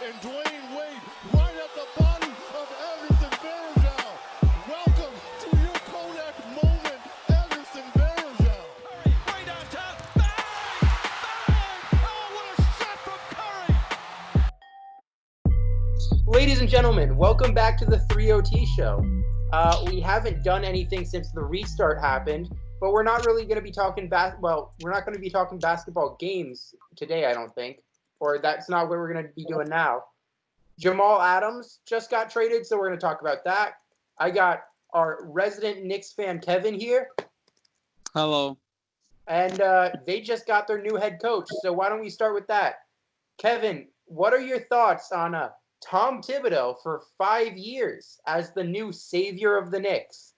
and Dwayne Wade right at the bottom of Anderson Varejao. Welcome to your Kodak moment, Anderson Varejao. Curry, way downtown. Bang! Bang! Oh, what a shot from Curry! Ladies and gentlemen, welcome back to the 3OT show. We haven't done anything since the restart happened, but we're not really going to be talking we're not going to be talking basketball games today, I don't think, or that's not what we're going to be doing now. Jamal Adams just got traded, so we're going to talk about that. I got our resident Knicks fan Kevin here. Hello. And they just got their new head coach, so why don't we start with that? Kevin, what are your thoughts on Tom Thibodeau for 5 years as the new savior of the Knicks?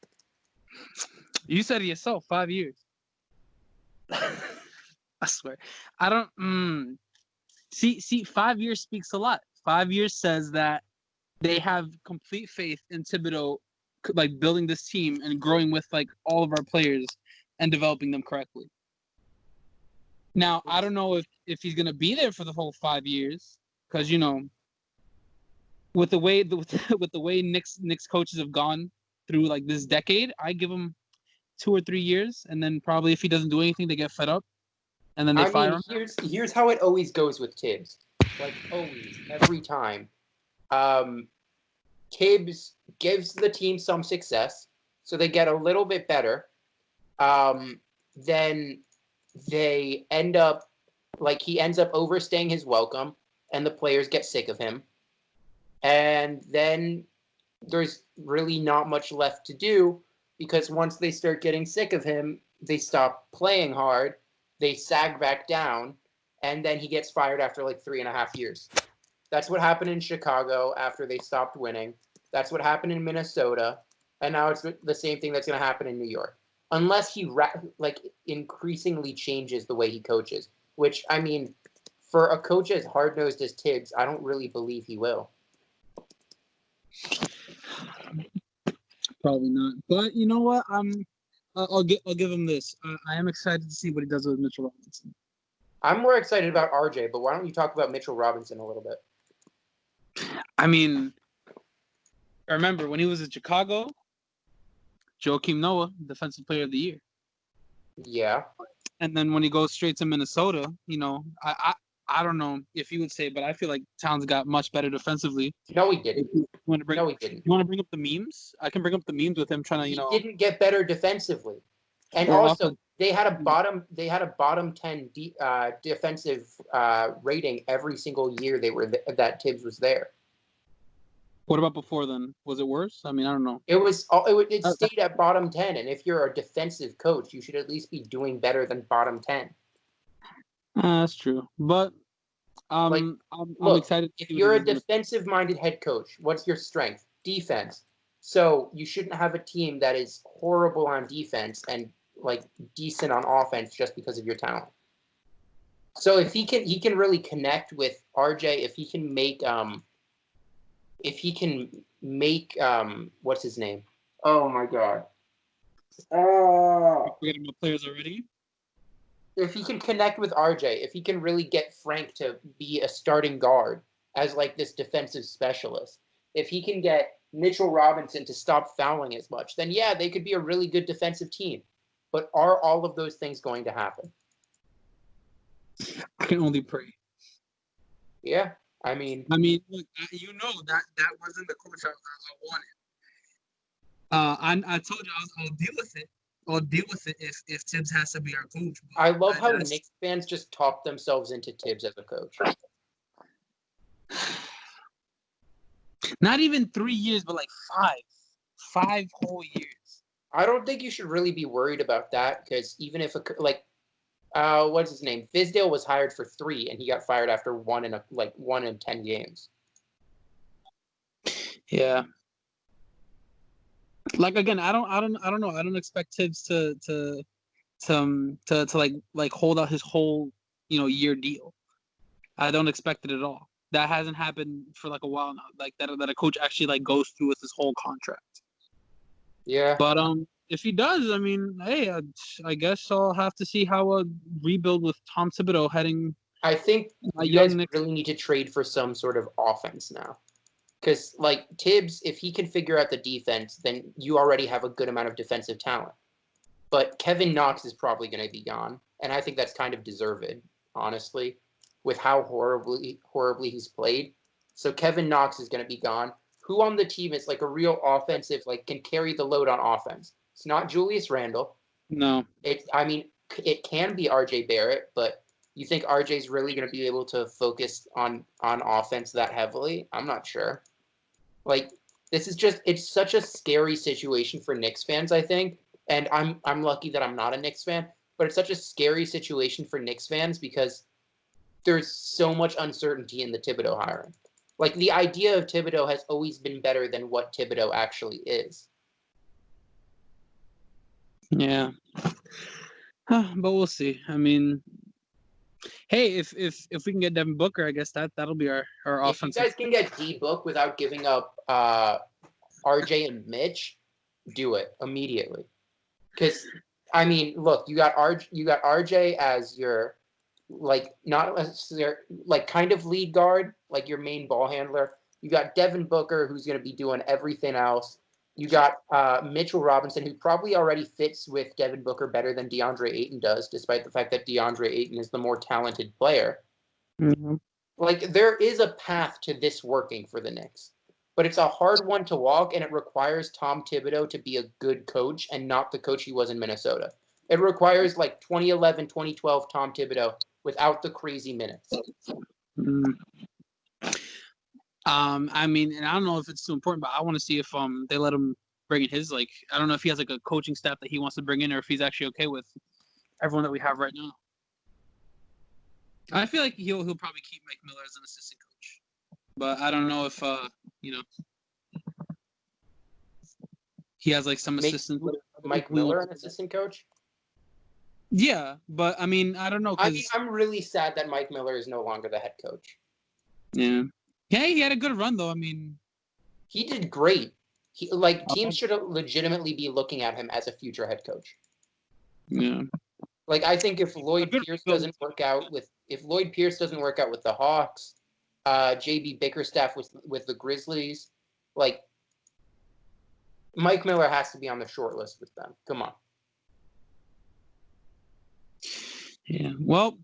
You said it yourself, 5 years. I swear. I don't see 5 years speaks a lot. 5 years says that they have complete faith in Thibodeau, like building this team and growing with like all of our players and developing them correctly. Now, I don't know if he's gonna be there for the whole 5 years, because with the way Knicks coaches have gone through like this decade, I give him 2 or 3 years, and then probably if he doesn't do anything, they get fed up, and then they fire him. Here's how it always goes with Tibbs, like always, every time. Tibbs gives the team some success, so they get a little bit better. Then they end up he ends up overstaying his welcome, and the players get sick of him. And then there's really not much left to do, because once they start getting sick of him, they stop playing hard, they sag back down, and then he gets fired after like 3.5 years. That's what happened in Chicago after they stopped winning. That's what happened in Minnesota. And now it's the same thing that's going to happen in New York. Unless he increasingly changes the way he coaches, which, I mean, for a coach as hard-nosed as Tibbs, I don't really believe he will. Probably not, but you know what? I'll give him this. I am excited to see what he does with Mitchell Robinson. I'm more excited about RJ, but why don't you talk about Mitchell Robinson a little bit? I mean, I remember when he was in Chicago, Joakim Noah, Defensive Player of the Year. Yeah. And then when he goes straight to Minnesota, I don't know if you would say, but I feel like Towns got much better defensively. No, he didn't. he didn't. You want to bring up the memes? I can bring up the memes with him trying to, He didn't get better defensively, and also they had a bottom 10 defensive rating every single year that Tibbs was there. What about before then? Was it worse? I mean, I don't know. It stayed at bottom 10, and if you're a defensive coach, you should at least be doing better than bottom 10. That's true, but I'm excited. If you're a defensive-minded head coach, what's your strength? Defense. So you shouldn't have a team that is horrible on defense and decent on offense just because of your talent. So if he can really connect with RJ, if he can make what's his name? Oh my God. We're getting the players already. If he can connect with RJ, if he can really get Frank to be a starting guard as this defensive specialist, if he can get Mitchell Robinson to stop fouling as much, then yeah, they could be a really good defensive team. But are all of those things going to happen? I can only pray. Yeah, I mean, look, that wasn't the coach I wanted. I told you I'll deal with it. I'll deal with it if Tibbs has to be our coach. I love how Knicks fans just talk themselves into Tibbs as a coach. Not even 3 years, but 5 whole years. I don't think you should really be worried about that, because even if what's his name? Fizdale was hired for 3, and he got fired after 1 in 10 games. Yeah. Again, I don't know. I don't expect Tibbs to hold out his whole year deal. I don't expect it at all. That hasn't happened for a while now. That a coach actually goes through with his whole contract. Yeah. But if he does, I mean, hey, I guess I'll have to see how a rebuild with Tom Thibodeau heading I think A you young guys Knicks. really need to trade for some sort of offense now. Because, like, Tibbs, if he can figure out the defense, then you already have a good amount of defensive talent. But Kevin Knox is probably going to be gone. And I think that's kind of deserved, honestly, with how horribly he's played. So Kevin Knox is going to be gone. Who on the team is, like, a real offensive, like, can carry the load on offense? It's not Julius Randle. No. It can be RJ Barrett, but you think RJ's really going to be able to focus on offense that heavily? I'm not sure. Like, it's such a scary situation for Knicks fans, I think. And I'm lucky that I'm not a Knicks fan, but it's such a scary situation for Knicks fans because there's so much uncertainty in the Thibodeau hiring. Like, the idea of Thibodeau has always been better than what Thibodeau actually is. Yeah. But we'll see. I mean, hey, if we can get Devin Booker, I guess that'll be our If offensive. you guys can get D-Book without giving up RJ and Mitch, do it immediately. Because, I mean, look, you got RJ as your, like, not necessarily, like, kind of lead guard, like your main ball handler. You got Devin Booker, who's going to be doing everything else. You got Mitchell Robinson, who probably already fits with Devin Booker better than DeAndre Ayton does, despite the fact that DeAndre Ayton is the more talented player. Mm-hmm. Like, there is a path to this working for the Knicks. But it's a hard one to walk, and it requires Tom Thibodeau to be a good coach and not the coach he was in Minnesota. It requires, like, 2011, 2012 Tom Thibodeau without the crazy minutes. Mm. I mean, and I don't know if it's too important, but I want to see if they let him bring in his, like, I don't know if he has like a coaching staff that he wants to bring in or if he's actually okay with everyone that we have right now. I feel like he'll probably keep Mike Miller as an assistant coach, but I don't know if he has like some assistant. Mike Miller an assistant coach? Yeah, but I mean, I don't know. I mean, I'm really sad that Mike Miller is no longer the head coach. Yeah. Yeah, he had a good run though. I mean, he did great. Teams should legitimately be looking at him as a future head coach. Yeah. Like, I think if Lloyd Pierce doesn't work out with the Hawks, JB Bickerstaff with the Grizzlies, like, Mike Miller has to be on the short list with them. Come on. Yeah. Well,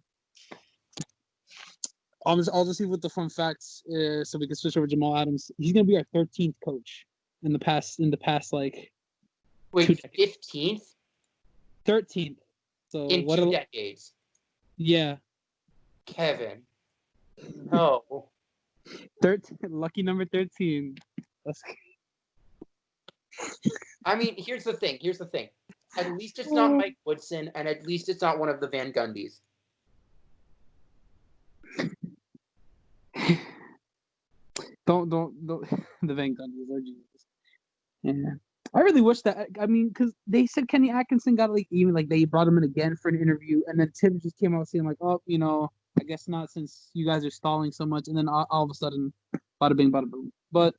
I'll just leave with the fun facts so we can switch over to Jamal Adams. He's gonna be our 13th coach in the past like. Wait, 15th? 13th. So in 2 decades. Yeah. Kevin. No. 13. Lucky number 13. I mean, here's the thing. At least it's not Mike Woodson, and at least it's not one of the Van Gundys. Don't the Van Gundys are genius. Yeah. I really wish that. I mean, because they said Kenny Atkinson got they brought him in again for an interview, and then Tim just came out saying like, oh, I guess not since you guys are stalling so much, and then all of a sudden, bada bing, bada boom. But